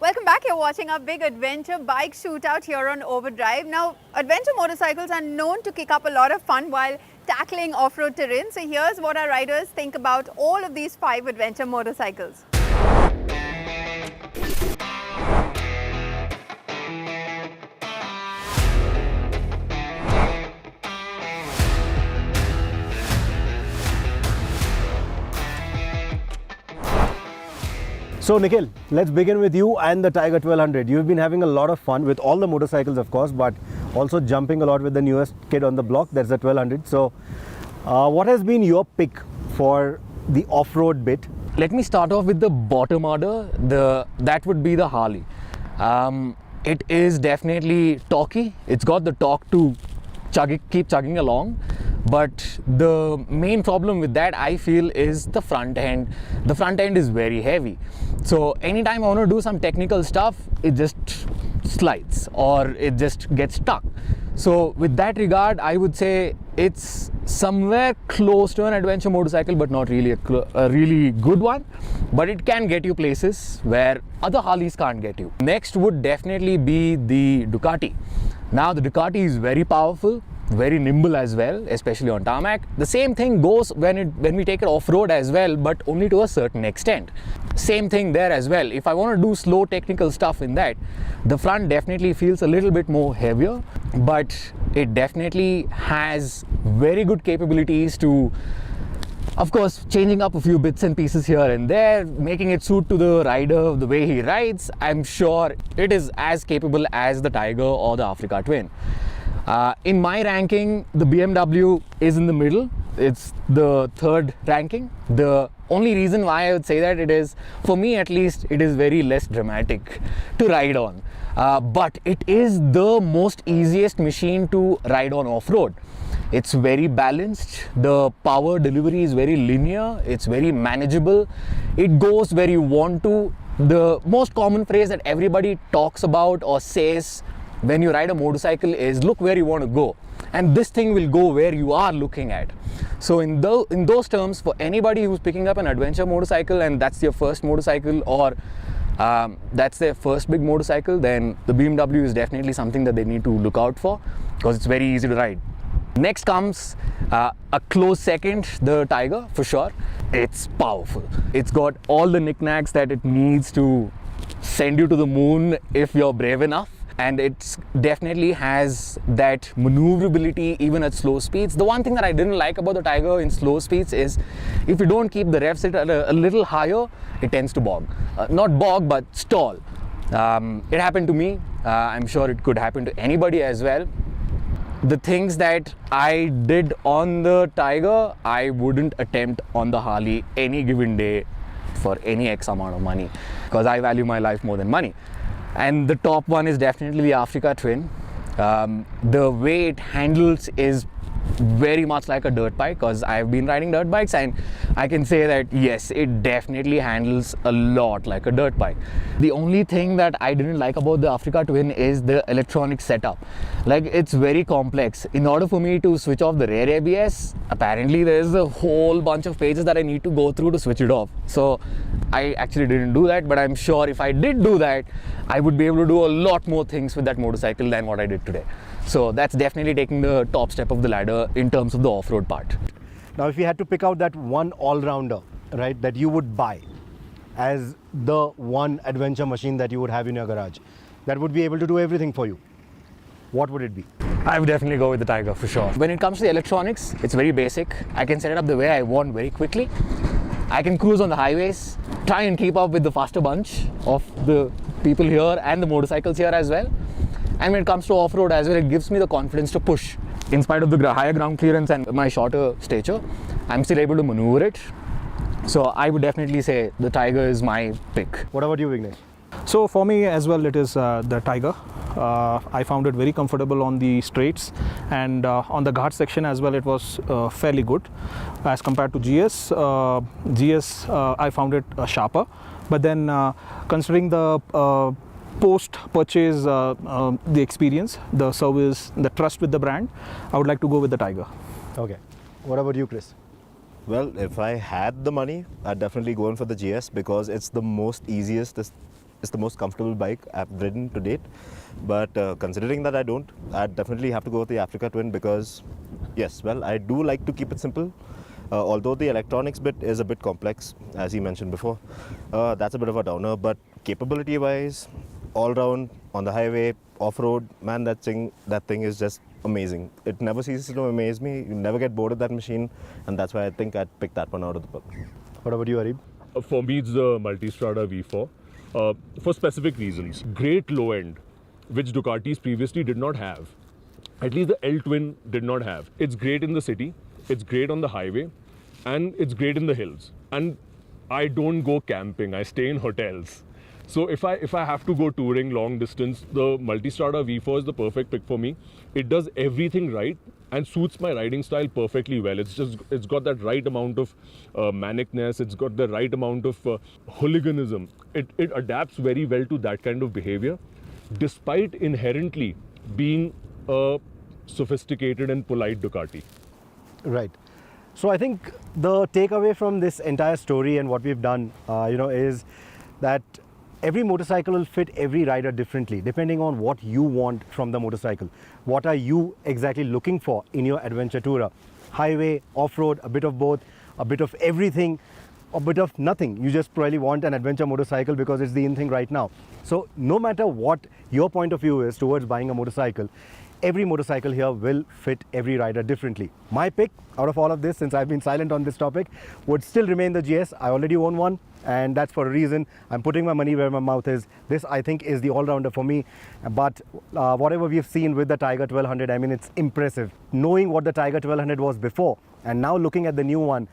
Welcome back. You're watching our big adventure bike shootout here on Overdrive. Now, adventure motorcycles are known to kick up a lot of fun while tackling off-road terrain. So here's what our riders think about all of these 5 adventure motorcycles. So Nikhil, let's begin with you and the Tiger 1200. You've been having a lot of fun with all the motorcycles, of course, but also jumping a lot with the newest kid on the block, that's the 1200. So what has been your pick for the off-road bit? Let me start off with the bottom order. That would be the Harley. It is definitely torquey. It's got the torque to keep chugging along. But the main problem with that, I feel, is the front end. The front end is very heavy. So anytime I want to do some technical stuff, it just slides or it just gets stuck. So with that regard, I would say it's somewhere close to an adventure motorcycle, but not really a really good one. But it can get you places where other Harleys can't get you. Next would definitely be the Ducati. Now the Ducati is very powerful, very nimble as well, especially on tarmac. The same thing goes when we take it off-road as well, but only to a certain extent. Same thing there as well. If I want to do slow technical stuff in that, the front definitely feels a little bit more heavier, but it definitely has very good capabilities to, of course, changing up a few bits and pieces here and there, making it suit to the rider the way he rides. I'm sure it is as capable as the Tiger or the Africa Twin. In my ranking, the BMW is in the middle. It's the 3rd ranking. The only reason why I would say that, it is, for me at least, it is very less dramatic to ride on. But it is the most easiest machine to ride on off-road. It's very balanced. The power delivery is very linear. It's very manageable. It goes where you want to. The most common phrase that everybody talks about or says when you ride a motorcycle is, look where you want to go, and this thing will go where you are looking at. So in those terms, for anybody who's picking up an adventure motorcycle and that's their first motorcycle, or that's their first big motorcycle, then the BMW is definitely something that they need to look out for, because it's very easy to ride. Next comes a close second, the Tiger, for sure. It's powerful. It's got all the knickknacks that it needs to send you to the moon if you're brave enough. And it definitely has that maneuverability even at slow speeds. The one thing that I didn't like about the Tiger in slow speeds is, if you don't keep the revs at a little higher, it tends to bog. Not bog, but stall. It happened to me. I'm sure it could happen to anybody as well. The things that I did on the Tiger, I wouldn't attempt on the Harley any given day for any X amount of money, because I value my life more than money. And the top one is definitely the Africa Twin. The way it handles is very much like a dirt bike, because I've been riding dirt bikes and I can say that yes, it definitely handles a lot like a dirt bike. The only thing that I didn't like about the Africa Twin is the electronic setup. Like, it's very complex. In order for me to switch off the rear ABS, apparently there's a whole bunch of pages that I need to go through to switch it off. So I actually didn't do that, but I'm sure if I did do that, I would be able to do a lot more things with that motorcycle than what I did today. So that's definitely taking the top step of the ladder in terms of the off-road part. Now, if you had to pick out that one all-rounder, right, that you would buy as the one adventure machine that you would have in your garage, that would be able to do everything for you, what would it be? I would definitely go with the Tiger for sure. When it comes to the electronics, it's very basic. I can set it up the way I want very quickly. I can cruise on the highways, try and keep up with the faster bunch of the people here and the motorcycles here as well. And when it comes to off-road as well, it gives me the confidence to push. In spite of the higher ground clearance and my shorter stature, I'm still able to maneuver it. So I would definitely say the Tiger is my pick. What about you, Vignesh? So for me as well, it is the Tiger. I found it very comfortable on the straights, and on the ghat section as well, it was fairly good as compared to GS. I found it sharper, but then considering the post-purchase the experience, the service, the trust with the brand, I would like to go with the Tiger. Okay. What about you, Chris? Well, if I had the money, I'd definitely go in for the GS because it's the most easiest it's the most comfortable bike I've ridden to date. But considering that I don't, I'd definitely have to go with the Africa Twin because, yes, well, I do like to keep it simple. Although the electronics bit is a bit complex, as he mentioned before, that's a bit of a downer. But capability-wise, all round on the highway, off-road, man, that thing is just amazing. It never ceases to amaze me. You never get bored of that machine, and that's why I think I'd pick that one out of the book. What about you, Arib? For me, it's the Multistrada V4 for specific reasons. Great low end, which Ducatis previously did not have. At least the L Twin did not have. It's great in the city, it's great on the highway, and it's great in the hills. And I don't go camping, I stay in hotels. So if I have to go touring long distance, the Multistrada V4 is the perfect pick for me. It does everything right and suits my riding style perfectly well. It's got that right amount of manicness, it's got the right amount of hooliganism. It adapts very well to that kind of behavior, despite inherently being a sophisticated and polite Ducati. Right. So I think the takeaway from this entire story and what we've done, is that every motorcycle will fit every rider differently, depending on what you want from the motorcycle. What are you exactly looking for in your adventure tourer? Highway, off-road, a bit of both, a bit of everything, a bit of nothing. You just probably want an adventure motorcycle because it's the in thing right now. So no matter what your point of view is towards buying a motorcycle, every motorcycle here will fit every rider differently. My pick out of all of this, since I've been silent on this topic, would still remain the GS. I already own one, and that's for a reason. I'm putting my money where my mouth is. This, I think, is the all-rounder for me. But whatever we've seen with the Tiger 1200, I mean, it's impressive. Knowing what the Tiger 1200 was before, and now looking at the new one,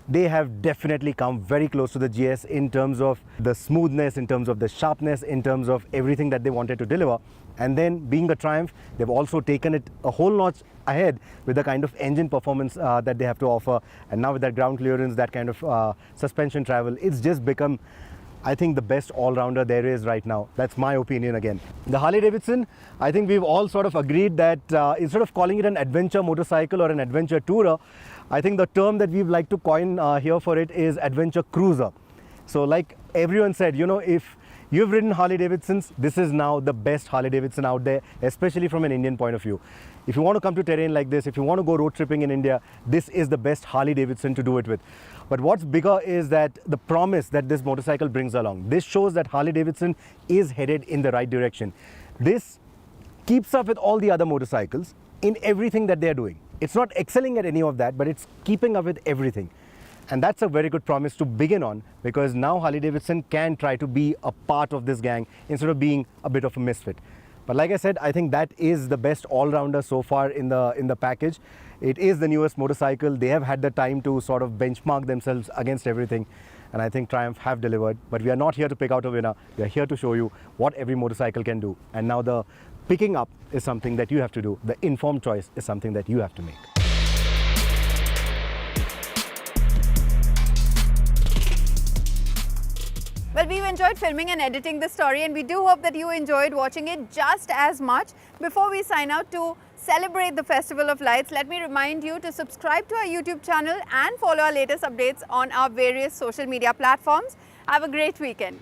they have definitely come very close to the GS in terms of the smoothness, in terms of the sharpness, in terms of everything that they wanted to deliver. And then being a Triumph, they've also taken it a whole notch ahead with the kind of engine performance that they have to offer. And now with that ground clearance, that kind of suspension travel, it's just become, I think, the best all-rounder there is right now. That's my opinion again. The Harley-Davidson, I think we've all sort of agreed that instead of calling it an adventure motorcycle or an adventure tourer, I think the term that we'd like to coin here for it is adventure cruiser. So like everyone said, if you've ridden Harley-Davidsons, this is now the best Harley-Davidson out there, especially from an Indian point of view. If you want to come to terrain like this, if you want to go road tripping in India, this is the best Harley-Davidson to do it with. But what's bigger is that the promise that this motorcycle brings along. This shows that Harley-Davidson is headed in the right direction. This keeps up with all the other motorcycles in everything that they're doing. It's not excelling at any of that, but it's keeping up with everything. And that's a very good promise to begin on, because now Harley-Davidson can try to be a part of this gang instead of being a bit of a misfit. But like I said, I think that is the best all-rounder so far in the package. It is the newest motorcycle. They have had the time to sort of benchmark themselves against everything. And I think Triumph have delivered. But we are not here to pick out a winner. We are here to show you what every motorcycle can do. And now the picking up is something that you have to do. The informed choice is something that you have to make. Well, we've enjoyed filming and editing this story, and we do hope that you enjoyed watching it just as much. Before we sign out to celebrate the Festival of Lights, let me remind you to subscribe to our YouTube channel and follow our latest updates on our various social media platforms. Have a great weekend.